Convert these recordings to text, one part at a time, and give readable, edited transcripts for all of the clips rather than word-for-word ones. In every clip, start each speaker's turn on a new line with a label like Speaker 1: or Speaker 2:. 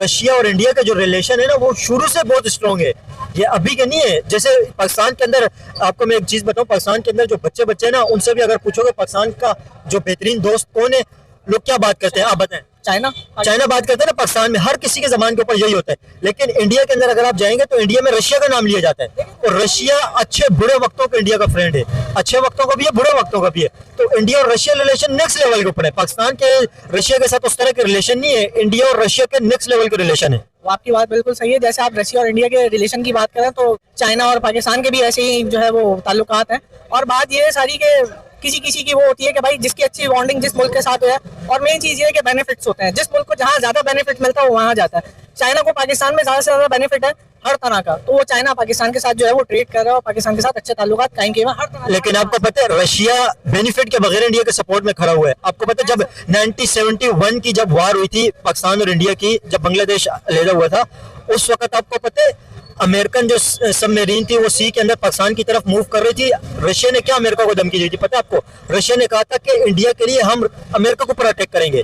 Speaker 1: Russia और India का जो रिलेशन है ना वो शुरू से बहुत स्ट्रांग है। ये अभी के नहीं है। जैसे पाकिस्तान के अंदर आपको मैं एक चीज बताऊं, पाकिस्तान के अंदर जो बच्चे बच्चे हैं ना उनसे भी अगर पूछोगे पाकिस्तान का जो बेहतरीन दोस्त कौन है, लोग क्या बात करते हैं आप बताएं।
Speaker 2: चाइना।
Speaker 1: चाइना बात करते हैं ना, पाकिस्तान में हर किसी के जबान के ऊपर यही होता है। लेकिन इंडिया के अंदर अगर आप जाएंगे तो इंडिया में रशिया का नाम लिया जाता है। और रशिया अच्छे बुरे वक्तों के इंडिया का फ्रेंड है, अच्छे वक्तों का भी है बुरे वक्तों का भी है। तो इंडिया और रशिया रिलेशन नेक्स्ट लेवल के ऊपर है। पाकिस्तान के रशिया के साथ उस तरह के रिलेशन नहीं है, इंडिया और रशिया के नेक्स्ट लेवल के रिलेशन है।
Speaker 2: वो आपकी बात बिल्कुल सही है। जैसे आप रशिया और इंडिया के रिलेशन की बात करें तो चाइना और पाकिस्तान के भी ऐसे ही जो है वो ताल्लुकात हैं। और बात ये सारी के किसी किसी की वो होती है कि भाई जिसकी अच्छी बॉन्डिंग जिस मुल्क के साथ हो है। और मेन चीज ये है कि बेनिफिट्स होते हैं, जिस मुल्क को जहाँ ज्यादा बेनिफिट मिलता है वो वहाँ जाता है। चाइना को पाकिस्तान में ज्यादा से ज्यादा बेनिफिट है हर तरह का, तो वो चाइना पाकिस्तान के साथ जो है वो ट्रेड कर रहा है और पाकिस्तान के साथ अच्छे ताल्लुकात कायम किए हुए हर तरह।
Speaker 1: लेकिन आपको पता है रशिया बेनिफिट के बगैर इंडिया के सपोर्ट में खड़ा हुआ है। आपको पता है जब 1971 की जब वार हुई थी पाकिस्तान और इंडिया की, जब बांग्लादेश अलहदा हुआ था, उस वक्त आपको पता है अमेरिकन जो सबमरीन थी वो सी के अंदर पाकिस्तान की तरफ मूव कर रही थी। रशिया ने क्या अमेरिका को धमकी दी थी पता है आपको? रशिया ने कहा था कि इंडिया के लिए हम अमेरिका को ऊपर अटैक करेंगे।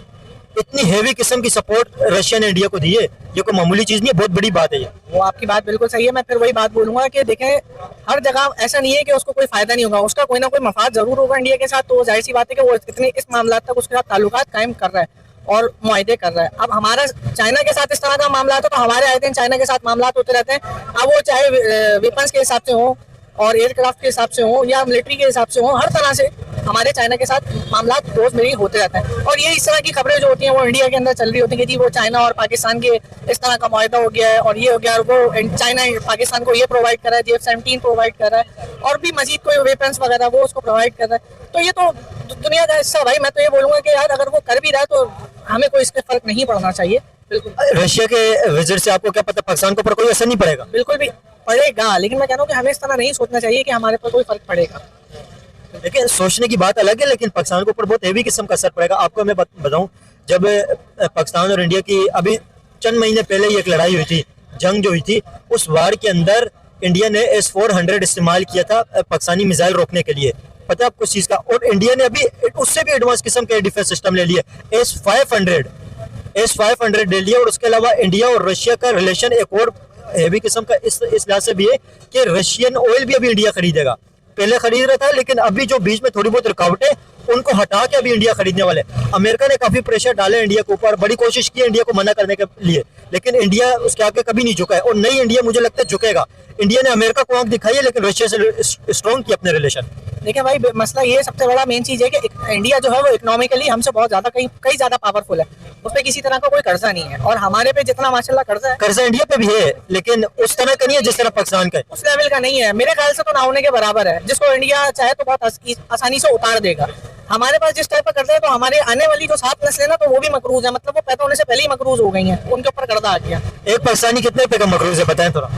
Speaker 1: इतनी हेवी किस्म की सपोर्ट रशिया ने इंडिया को दी है, ये कोई मामूली चीज नहीं है, बहुत बड़ी बात है ये।
Speaker 2: वो आपकी बात बिल्कुल सही है। मैं फिर वही बात बोलूंगा कि देखें हर जगह ऐसा नहीं है कि उसको कोई फायदा नहीं होगा, उसका कोई ना कोई मफाद जरूर होगा इंडिया के साथ। तो जाहिर सी बात है कि वो इतने इस मामला तक उसके साथ ताल्लुकात कायम कर रहा है और मुआहदे कर रहा है। अब हमारा चाइना के साथ इस तरह का मामला है तो हमारे आए दिन चाइना के साथ मामला होते रहते हैं। अब वो चाहे वेपन्स के हिसाब से हो और एयरक्राफ्ट के हिसाब से हो या मिलिट्री के हिसाब से हो, हर तरह से हमारे चाइना के साथ मामला रोजमेरी होते रहते हैं। और ये इस तरह की खबरें जो होती हैं वो इंडिया के अंदर चल रही होती है कि जी वो चाइना और पाकिस्तान के इस तरह का मुआहदा हो गया है और ये हो गया, और वो चाइना पाकिस्तान को ये प्रोवाइड कर रहा है, JF-17 प्रोवाइड कर रहा है और भी मजीद कोई वेपन्स वगैरह वो उसको प्रोवाइड कर रहा है। तो ये तो दुनिया का हिस्सा भाई। मैं तो ये बोलूंगा कि यार अगर वो कर भी रहा है तो हमें कोई इससे फर्क नहीं पड़ना चाहिए। बिल्कुल
Speaker 1: रशिया के विजिट से आपको क्या पता पाकिस्तान के ऊपर कोई असर नहीं पड़ेगा?
Speaker 2: बिल्कुल भी पड़ेगा, लेकिन मैं कह रहा हूँ कि हमें इस तरह नहीं सोचना चाहिए कि हमारे पर कोई फर्क पड़ेगा।
Speaker 1: देखिए सोचने की बात अलग है, लेकिन पाकिस्तान के ऊपर बहुत हेवी किस्म का असर पड़ेगा। आपको मैं बताऊं, जब पाकिस्तान और इंडिया की अभी चंद महीने पहले ही एक लड़ाई हुई थी, जंग जो हुई थी, उस वार के अंदर इंडिया ने S-400 इस्तेमाल किया था पाकिस्तानी मिसाइल रोकने के लिए। पता है आपको इस चीज का? और इंडिया ने अभी उससे भी एडवांस किस्म के डिफेंस सिस्टम ले लिए, S-500 ले लिया। और उसके अलावा इंडिया और रशिया का रिलेशन एक और हेवी किस्म का इस लिहाज से भी है कि रशियन ऑयल भी अभी इंडिया खरीदेगा। पहले खरीद रहा था, लेकिन अभी जो बीच में थोड़ी बहुत रुकावटें उनको हटा के अभी इंडिया खरीदने वाले। अमेरिका ने काफी प्रेशर डाला इंडिया के ऊपर, बड़ी कोशिश की इंडिया को मना करने के लिए, लेकिन इंडिया उसके आगे कभी नहीं झुका है और नई इंडिया मुझे लगता है झुकेगा। इंडिया ने अमेरिका को आंख दिखाई है, लेकिन रशिया से स्ट्रॉन्ग किया अपने रिलेशन।
Speaker 2: देखिए भाई मसला ये सबसे बड़ा मेन चीज है कि इंडिया जो है वो इकोनॉमिकली हमसे बहुत ज्यादा कई ज्यादा पावरफुल है। उस पर किसी तरह का कोई कर्जा नहीं है और हमारे पे जितना माशाल्लाह कर्जा
Speaker 1: इंडिया पे भी है, लेकिन उस तरह का नहीं है जिस तरह पाकिस्तान का है।
Speaker 2: उस लेवल का नहीं है, मेरे ख्याल से तो ना होने के बराबर है, जिसको इंडिया चाहे तो बहुत आसानी से उतार देगा। हमारे पास जिस टाइप का कर्जा है तो हमारे आने वाली जो 7 नस्लें ना तो वो भी मकरूज है, मतलब वो पैदा होने से पहले ही मकरूज हो गई हैं, उनके ऊपर कर्जा आ गया।
Speaker 1: एक पाकिस्तानी कितने रुपए का मकरूज है बताएं थोड़ा?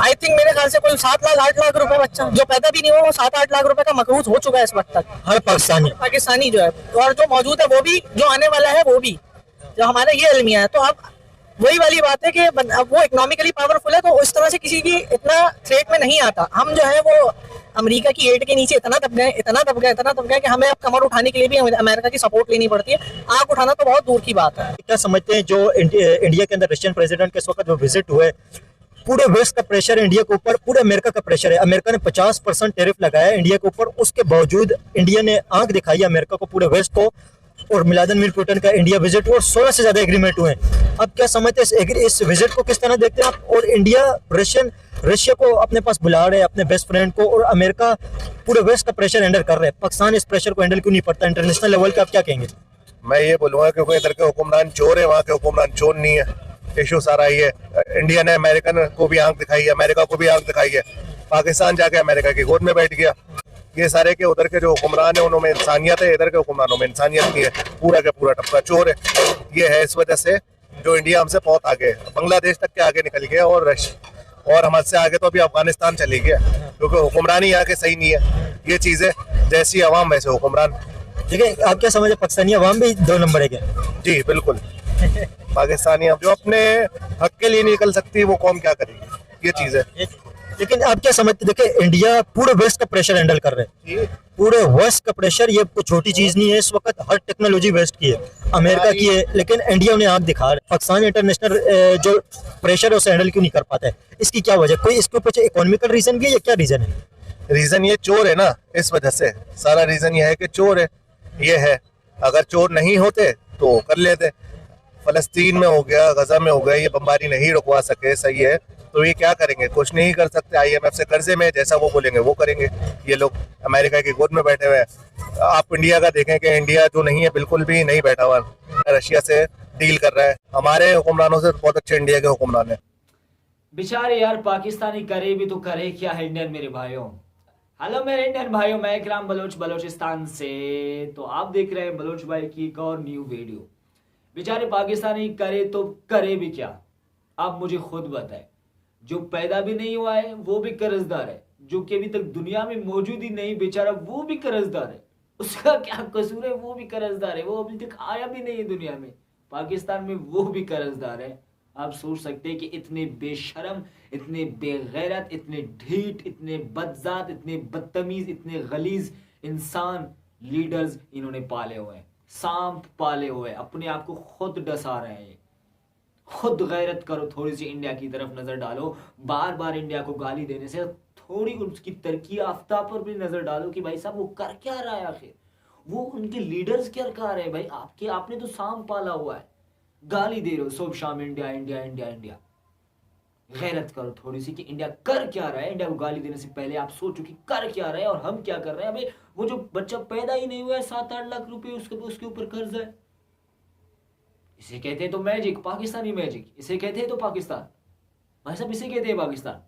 Speaker 2: आई थिंक मेरे ख्याल से कोई 7 लाख 8 लाख रुपए बच्चा जो पैदा भी नहीं हुआ वो 7-8 लाख रुपए का मकरूज हो चुका है इस वक्त तक।
Speaker 1: हर
Speaker 2: पाकिस्तानी जो है और जो मौजूद है वो भी, जो आने वाला है वो भी, जो हमारा ये अलमिया है। तो अब वही वाली बात है कि अब वो इकोनॉमिकली पावरफुल है तो उस तरह से किसी की इतना थ्रेट में नहीं आता। हम जो है वो अमेरिका की एड के नीचे इतना दब गए कि हमें अब कमर उठाने के लिए भी अमेरिका की सपोर्ट लेनी पड़ती है। आग उठाना तो बहुत दूर की बात है।
Speaker 1: क्या समझते हैं जो इंडिया के अंदर रशियन प्रेसिडेंट के इस वक्त जो विजिट हुए, पूरे वेस्ट का प्रेशर इंडिया के ऊपर, पूरे अमेरिका का प्रेशर है। अमेरिका ने 50% टैरिफ लगाया है इंडिया के ऊपर, उसके बावजूद इंडिया ने आंख दिखाई अमेरिका को, पूरे वेस्ट को। और व्लादिमीर पुतिन का इंडिया विजिट और 16 से ज्यादा एग्रीमेंट हुए हैं। अब क्या समझते हैं इस विजिट को किस तरह देखते हैं आप? और इंडिया रशिया को अपने पास बुला रहे हैं, अपने बेस्ट फ्रेंड को, और अमेरिका पूरे वेस्ट का प्रेशर हैंडल कर रहे हैं। पाकिस्तान इस प्रेशर को हैंडल क्यों नहीं करता इंटरनेशनल लेवल पे? आप क्या कहेंगे?
Speaker 3: मैं ये बोलूंगा क्योंकि इधर के हुक्मरान चोर है, वहाँ के हुक्मरान चोर नहीं है। इशू सारा ये इंडिया ने अमेरिकन को भी आंख दिखाई है, अमेरिका को भी आंख दिखाई है। पाकिस्तान जाके अमेरिका की गोद में बैठ गया। ये सारे के उधर के जो हुक्मरान है उनमें इंसानियत है, इधर के हुक्मरानों में इंसानियत नहीं है। पूरा का पूरा टपका चोर है। ये है इस वजह से जो इंडिया हमसे बहुत आगे है, बांग्लादेश तक के आगे निकल गया और हमसे आगे तो अभी अफगानिस्तान चली गया, क्योंकि हुक्मरानी यहाँ के सही नहीं है। ये चीजें जैसी अवाम वैसे हुक्मरान।
Speaker 1: देखिए आप क्या समझे, पाकिस्तानी अवाम भी 2 नंबर है क्या?
Speaker 3: जी बिल्कुल। पाकिस्तानी जो अपने हक के लिए निकल सकती है वो कौम क्या करेगी, ये चीज है।
Speaker 1: लेकिन आप क्या समझते, देखिए इंडिया पूरे वेस्ट का प्रेशर हैंडल कर रहे हैं, पूरे वेस्ट का प्रेशर ये कोई छोटी चीज नहीं है। इस वक्त हर टेक्नोलॉजी वेस्ट की है, अमेरिका की है, लेकिन इंडिया उन्हें आंख दिखा रहा है। पाकिस्तान इंटरनेशनल जो प्रेशर है उसे हैंडल क्यों नहीं कर पाता है? इसकी क्या वजह? कोई इसके ऊपर इकोनॉमिकल रीजन भी है या क्या रीजन है?
Speaker 3: रीजन ये चोर है ना, इस वजह से सारा रीजन ये है कि चोर है, ये है। अगर चोर नहीं होते तो कर लेते। फलस्तीन में हो गया, गजा में हो गया, ये बमबारी नहीं रुकवा सके, सही है, तो ये क्या करेंगे? कुछ नहीं कर सकते। IMF से कर्जे में जैसा वो बोलेंगे वो करेंगे ये लोग। अमेरिका की गोद में बैठे हुए हैं। आप इंडिया का देखें कि इंडिया जो नहीं है बिल्कुल भी नहीं बैठा हुआ, रशिया से डील कर रहा है। हमारे हुक्मरानों से बहुत अच्छे इंडिया के हुक्मरान है।
Speaker 4: बेचारे यार, पाकिस्तानी करे भी तो करे क्या है इंडियन मेरे भाइयों। हेलो मेरे इंडियन भाइयों, मैं इकराम बलोच बलोचिस्तान से। तो आप देख रहे हैं बलोच भाई की एक और न्यू वीडियो। बेचारे पाकिस्तानी करे तो करे भी क्या, आप मुझे खुद बताएं। जो पैदा भी नहीं हुआ है वो भी कर्जदार है, जो कि अभी तक दुनिया में मौजूद ही नहीं बेचारा वो भी कर्जदार है। उसका क्या कसूर है? वो भी कर्जदार है, वो अभी तक आया भी नहीं है दुनिया में, पाकिस्तान में वो भी कर्जदार है। आप सोच सकते हैं कि इतने बेशरम, इतने बेगैरत, इतने ढीठ, इतने बदजात, इतने बदतमीज, इतने गलीज इंसान लीडर्स इन्होंने पाले हुए हैं, सांप पाले हुए हैं, अपने आप को खुद डसा रहे हैं। खुद गैरत करो, थोड़ी सी इंडिया की तरफ नजर डालो। बार बार इंडिया को गाली देने से थोड़ी उसकी तरक्की याफ्ता पर भी नजर डालो कि भाई साहब वो कर क्या रहा है, आखिर वो उनके लीडर्स क्या कर रहे हैं। भाई आपने तो सांप पाला हुआ है, गाली दे रहे हो सुबह शाम इंडिया इंडिया इंडिया इंडिया। गैरत करो थोड़ी सी कि इंडिया कर क्या रहा है। इंडिया को गाली देने से पहले आप सोचो कि कर क्या रहा है और हम क्या कर रहे हैं। भाई वो जो बच्चा पैदा ही नहीं हुआ है, 7-8 लाख रुपए उसके ऊपर कर्ज है। इसे कहते हैं तो मैजिक, पाकिस्तानी मैजिक, इसे कहते हैं तो पाकिस्तान। भाई साहब इसे कहते हैं पाकिस्तान।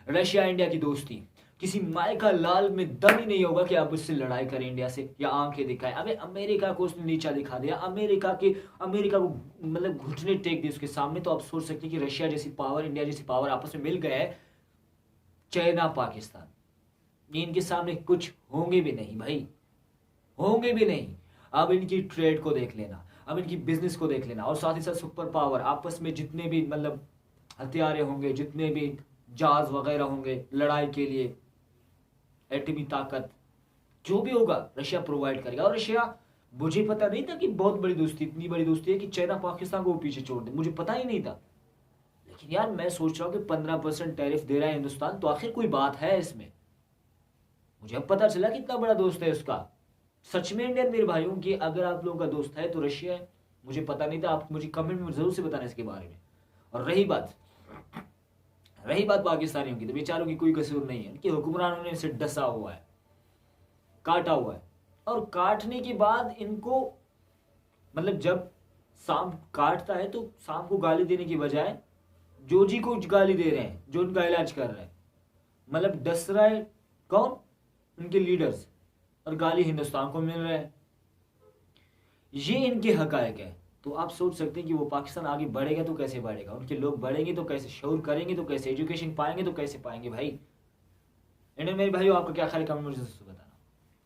Speaker 4: रशिया इंडिया की दोस्ती, किसी माय का लाल में दम ही नहीं होगा कि आप उससे लड़ाई करें इंडिया से या आंखें दिखाएं। अबे अमेरिका को उसने नीचा दिखा दिया, अमेरिका को मतलब घुटने टेक दिए उसके सामने। तो आप सोच सकते हैं कि रशिया जैसी पावर, इंडिया जैसी पावर आपस में मिल गए है, चाइना पाकिस्तान, ये इनके सामने कुछ होंगे भी नहीं भाई, होंगे भी नहीं। अब इनकी ट्रेड को देख लेना, अब इनकी बिजनेस को देख लेना, और साथ ही साथ सुपर पावर आपस में जितने भी मतलब हथियारे होंगे, जितने भी जहाज वगैरह होंगे लड़ाई के लिए, एटमी ताकत जो भी होगा रशिया प्रोवाइड करेगा। और रशिया, मुझे पता नहीं था कि बहुत बड़ी दोस्ती, इतनी बड़ी दोस्ती है कि चाइना पाकिस्तान को पीछे छोड़ दे, मुझे पता ही नहीं था। लेकिन यार मैं सोच रहा हूं कि 15% टैरिफ दे रहा है हिंदुस्तान, तो आखिर कोई बात है इसमें। मुझे अब पता चला कि इतना बड़ा दोस्त है उसका। सच में इंडियन मेरे भाइयों की अगर आप लोगों का दोस्त है तो रशिया है, मुझे पता नहीं था। आप मुझे कमेंट में जरूर से बताना इसके बारे में। और रही बात पाकिस्तानियों की, तो बेचारों की कोई कसूर नहीं है, उनके हुक्मरानों ने इसे डसा हुआ है, काटा हुआ है। और काटने के बाद इनको मतलब जब सांप काटता है तो सांप को गाली देने की बजाय जोजी को गाली दे रहे हैं, जो उनका इलाज कर रहे हैं। मतलब डस रहा है कौन? उनके लीडर्स, और गाली हिंदुस्तान को मिल रहा है। ये इनके हकायक है। तो आप सोच सकते हैं कि वो पाकिस्तान आगे बढ़ेगा तो कैसे बढ़ेगा, उनके लोग बढ़ेंगे तो कैसे, शऊर करेंगे तो कैसे, एजुकेशन पाएंगे तो कैसे पाएंगे। भाई इंडियन मेरे भाइयों, आपका क्या ख्याल है? कमेंट में जरूर बताएं।